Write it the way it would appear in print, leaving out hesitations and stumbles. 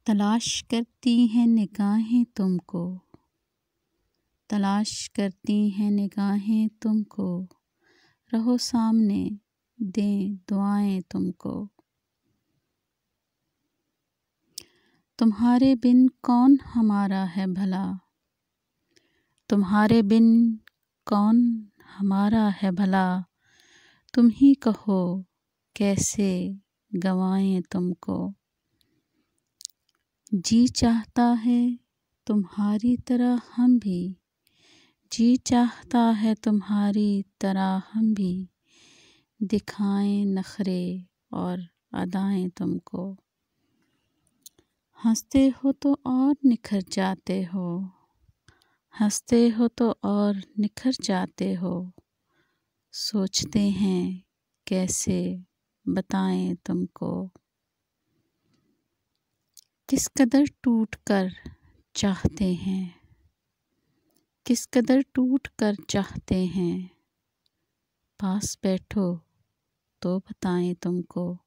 تلاش کرتی ہیں نگاہیں تم کو، تلاش کرتی ہیں نگاہیں تم کو، رہو سامنے دیں دعائیں تم کو۔ تمہارے بن کون ہمارا ہے بھلا، تمہارے بن کون ہمارا ہے بھلا، تم ہی کہو کیسے گنوائیں تم کو۔ جی چاہتا ہے تمہاری طرح ہم بھی، جی چاہتا ہے تمہاری طرح ہم بھی، دکھائیں نخرے اور ادائیں تم کو۔ ہنستے ہو تو اور نکھر جاتے ہو، ہنستے ہو تو اور نکھر جاتے ہو، سوچتے ہیں کیسے بتائیں تم کو۔ کس قدر ٹوٹ کر چاہتے ہیں، کس قدر ٹوٹ کر چاہتے ہیں، پاس بیٹھو تو بتائیں تم کو۔